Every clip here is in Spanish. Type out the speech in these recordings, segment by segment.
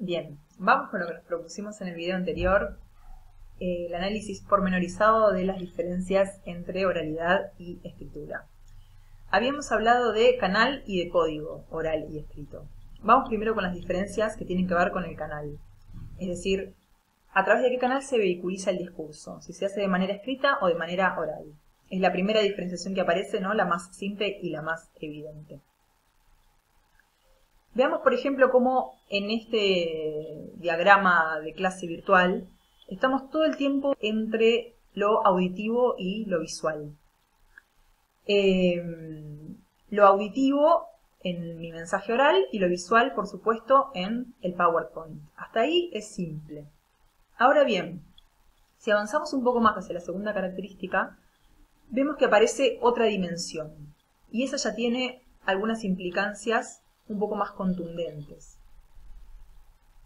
Bien, vamos con lo que nos propusimos en el video anterior, el análisis pormenorizado de las diferencias entre oralidad y escritura. Habíamos hablado de canal y de código oral y escrito. Vamos primero con las diferencias que tienen que ver con el canal, es decir, a través de qué canal se vehiculiza el discurso, si se hace de manera escrita o de manera oral. Es la primera diferenciación que aparece, ¿no? La más simple y la más evidente. Veamos, por ejemplo, cómo en este diagrama de clase virtual estamos todo el tiempo entre lo auditivo y lo visual. Lo auditivo en mi mensaje oral y lo visual, por supuesto, en el PowerPoint. Hasta ahí es simple. Ahora bien, si avanzamos un poco más hacia la segunda característica, vemos que aparece otra dimensión. Y esa ya tiene algunas implicancias un poco más contundentes.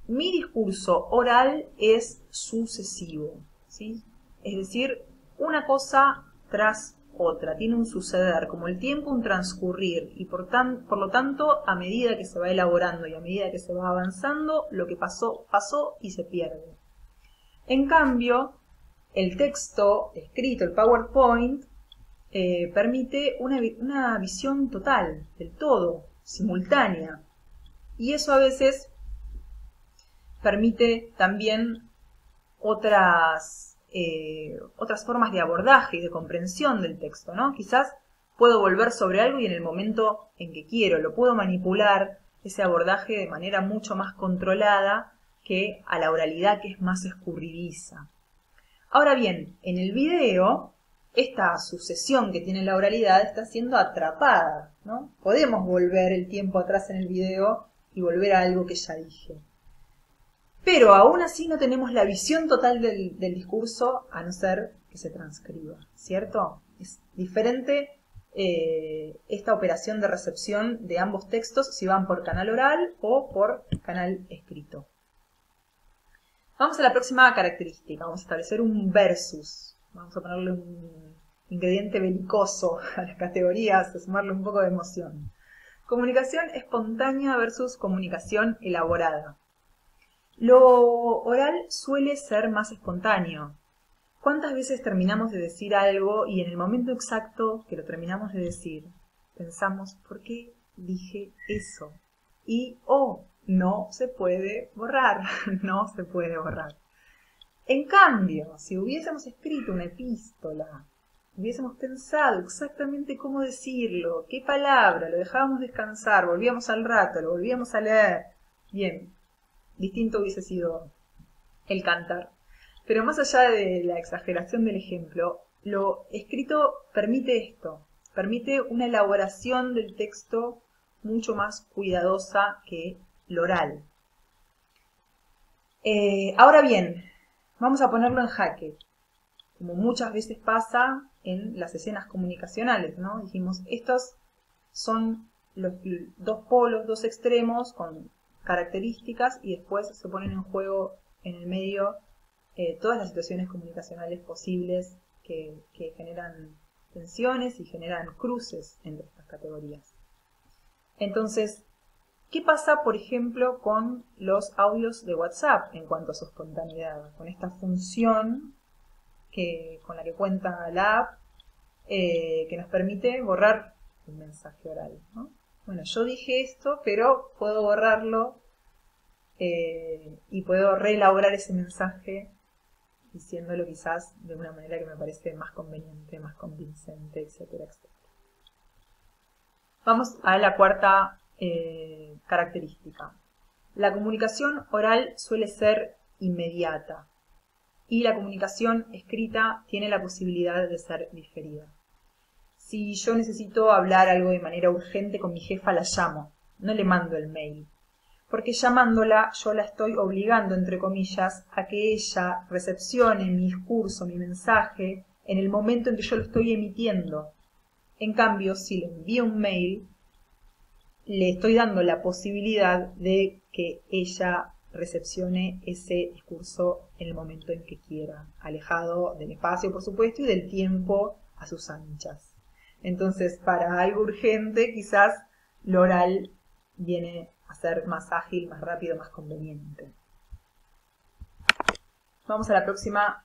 Mi discurso oral es sucesivo, ¿sí? Es decir, una cosa tras otra, tiene un suceder, como el tiempo un transcurrir, y por lo tanto, a medida que se va elaborando y a medida que se va avanzando, lo que pasó, pasó y se pierde. En cambio, el texto escrito, el PowerPoint, permite una visión total, del todo, simultánea. Y eso a veces permite también otras formas de abordaje y de comprensión del texto, ¿no? Quizás puedo volver sobre algo y en el momento en que quiero, lo puedo manipular ese abordaje de manera mucho más controlada que a la oralidad, que es más escurridiza. Ahora bien, en el video, esta sucesión que tiene la oralidad está siendo atrapada, ¿no? Podemos volver el tiempo atrás en el video y volver a algo que ya dije. Pero aún así no tenemos la visión total del discurso, a no ser que se transcriba, ¿cierto? Es diferente esta operación de recepción de ambos textos si van por canal oral o por canal escrito. Vamos a la próxima característica, vamos a establecer un versus. Vamos a ponerle un ingrediente belicoso a las categorías, a sumarle un poco de emoción. Comunicación espontánea versus comunicación elaborada. Lo oral suele ser más espontáneo. ¿Cuántas veces terminamos de decir algo y en el momento exacto que lo terminamos de decir, pensamos, ¿por qué dije eso? Y, no se puede borrar, no se puede borrar. En cambio, si hubiésemos escrito una epístola, hubiésemos pensado exactamente cómo decirlo, qué palabra, lo dejábamos descansar, volvíamos al rato, lo volvíamos a leer, bien, distinto hubiese sido el cantar. Pero más allá de la exageración del ejemplo, lo escrito permite esto, permite una elaboración del texto mucho más cuidadosa que lo oral. Ahora bien, vamos a ponerlo en jaque, como muchas veces pasa en las escenas comunicacionales, ¿no? Dijimos, estos son los dos polos, dos extremos con características y después se ponen en juego en el medio todas las situaciones comunicacionales posibles que generan tensiones y generan cruces entre estas categorías. Entonces, ¿qué pasa, por ejemplo, con los audios de WhatsApp en cuanto a su espontaneidad? Con esta función con la que cuenta la app, que nos permite borrar un mensaje oral, ¿no? Bueno, yo dije esto, pero puedo borrarlo y puedo reelaborar ese mensaje diciéndolo quizás de una manera que me parece más conveniente, más convincente, etcétera, etcétera. Vamos a la cuarta característica. La comunicación oral suele ser inmediata y la comunicación escrita tiene la posibilidad de ser diferida. Si yo necesito hablar algo de manera urgente con mi jefa, la llamo, no le mando el mail, porque llamándola yo la estoy obligando, entre comillas, a que ella recepcione mi discurso, mi mensaje, en el momento en que yo lo estoy emitiendo. En cambio, si le envío un mail, le estoy dando la posibilidad de que ella recepcione ese discurso en el momento en que quiera, alejado del espacio, por supuesto, y del tiempo a sus anchas. Entonces, para algo urgente, quizás lo oral viene a ser más ágil, más rápido, más conveniente. Vamos a la próxima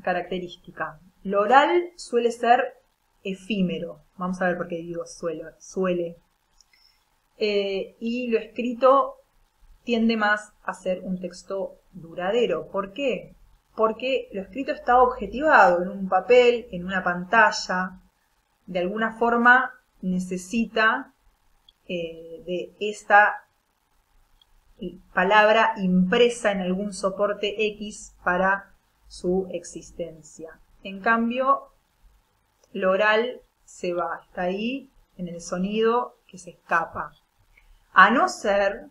característica. Lo oral suele ser efímero. Vamos a ver por qué digo suele. Y lo escrito tiende más a ser un texto duradero. ¿Por qué? Porque lo escrito está objetivado en un papel, en una pantalla. De alguna forma necesita de esta palabra impresa en algún soporte X para su existencia. En cambio, lo oral se va, está ahí en el sonido que se escapa. A no ser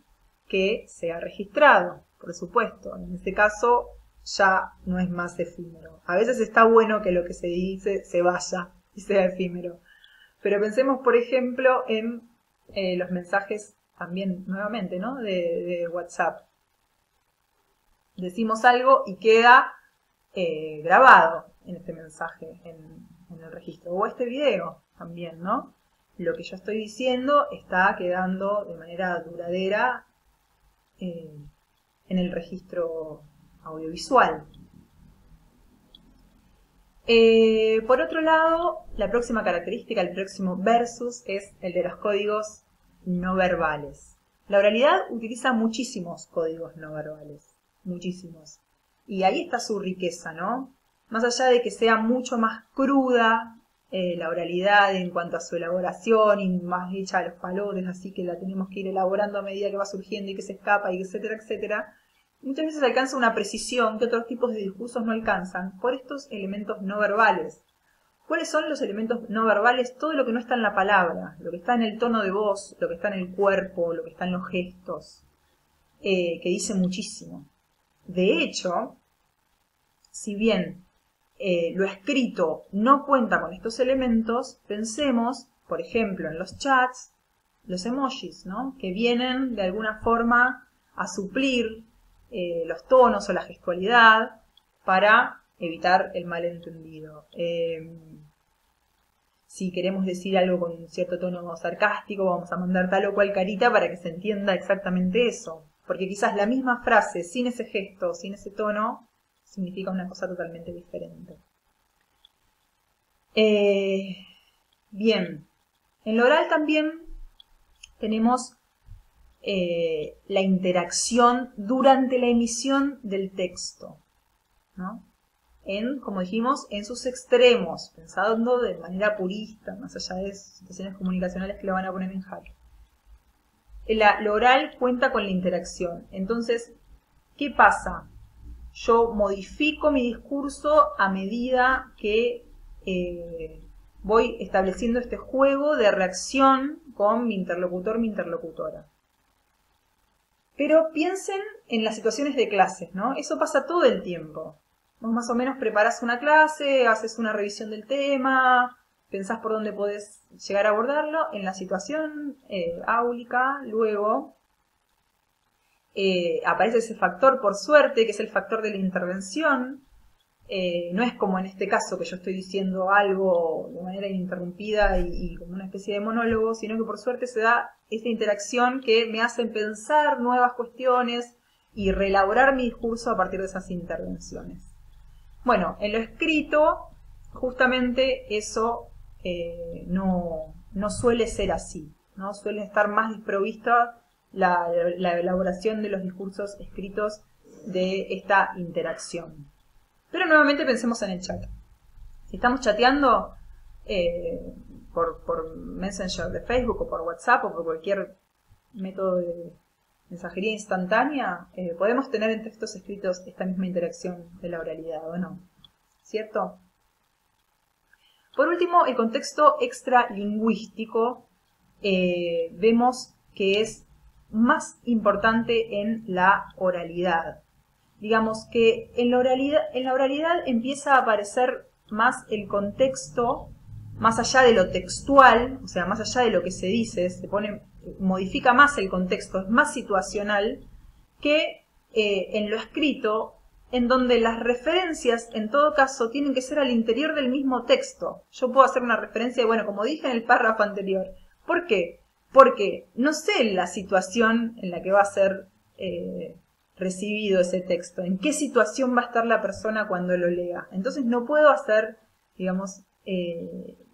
que sea registrado, por supuesto. En este caso ya no es más efímero. A veces está bueno que lo que se dice se vaya y sea efímero. Pero pensemos, por ejemplo, en los mensajes también, nuevamente, ¿no? de WhatsApp. Decimos algo y queda grabado en este mensaje, en el registro. O este video también, ¿no? Lo que yo estoy diciendo está quedando de manera duradera en el registro audiovisual. Por otro lado, la próxima característica, el próximo versus, es el de los códigos no verbales. La oralidad utiliza muchísimos códigos no verbales, muchísimos. Y ahí está su riqueza, ¿no? Más allá de que sea mucho más cruda la oralidad en cuanto a su elaboración y más hecha a los palotes, así que la tenemos que ir elaborando a medida que va surgiendo y que se escapa y etcétera, etcétera. Muchas veces alcanza una precisión que otros tipos de discursos no alcanzan por estos elementos no verbales. ¿Cuáles son los elementos no verbales? Todo lo que no está en la palabra, lo que está en el tono de voz, lo que está en el cuerpo, lo que está en los gestos, que dice muchísimo. De hecho, si bien lo escrito no cuenta con estos elementos, pensemos, por ejemplo, en los chats, los emojis, ¿no? Que vienen de alguna forma a suplir los tonos o la gestualidad para evitar el malentendido. Si queremos decir algo con un cierto tono sarcástico, vamos a mandar tal o cual carita para que se entienda exactamente eso. Porque quizás la misma frase, sin ese gesto, sin ese tono, significa una cosa totalmente diferente. Bien, en lo oral también tenemos la interacción durante la emisión del texto, ¿no? Como dijimos, en sus extremos, pensando de manera purista, más allá de situaciones comunicacionales que lo van a poner en jaque. Lo oral cuenta con la interacción. Entonces, ¿qué pasa? Yo modifico mi discurso a medida que voy estableciendo este juego de reacción con mi interlocutor, mi interlocutora. Pero piensen en las situaciones de clases, ¿no? Eso pasa todo el tiempo. Vos más o menos preparás una clase, haces una revisión del tema, pensás por dónde podés llegar a abordarlo. En la situación áulica, luego, aparece ese factor, por suerte, que es el factor de la intervención. No es como en este caso que yo estoy diciendo algo de manera ininterrumpida y como una especie de monólogo, sino que por suerte se da esta interacción que me hace pensar nuevas cuestiones y reelaborar mi discurso a partir de esas intervenciones. Bueno, en lo escrito, justamente eso no suele ser así, ¿no? Suele estar más desprovista la elaboración de los discursos escritos de esta interacción. Pero nuevamente pensemos en el chat. Si estamos chateando por Messenger de Facebook o por WhatsApp o por cualquier método de mensajería instantánea, podemos tener en textos escritos esta misma interacción de la oralidad, ¿o no? ¿Cierto? Por último, el contexto extralingüístico vemos que es más importante en la oralidad. Digamos que en la oralidad empieza a aparecer más el contexto, más allá de lo textual, o sea, más allá de lo que se dice, modifica más el contexto, es más situacional que en lo escrito, en donde las referencias, en todo caso, tienen que ser al interior del mismo texto. Yo puedo hacer una referencia, bueno, como dije en el párrafo anterior. ¿Por qué? Porque no sé la situación en la que va a ser recibido ese texto, en qué situación va a estar la persona cuando lo lea. Entonces no puedo hacer, digamos,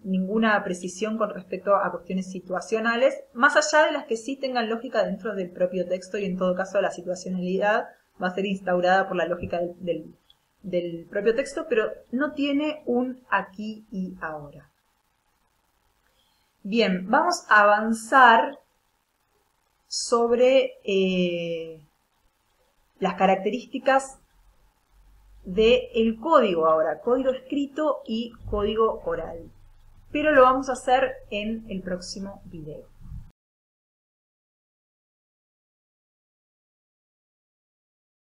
ninguna precisión con respecto a cuestiones situacionales, más allá de las que sí tengan lógica dentro del propio texto, y en todo caso la situacionalidad va a ser instaurada por la lógica del propio texto, pero no tiene un aquí y ahora. Bien, vamos a avanzar sobre las características del código ahora, código escrito y código oral. Pero lo vamos a hacer en el próximo video.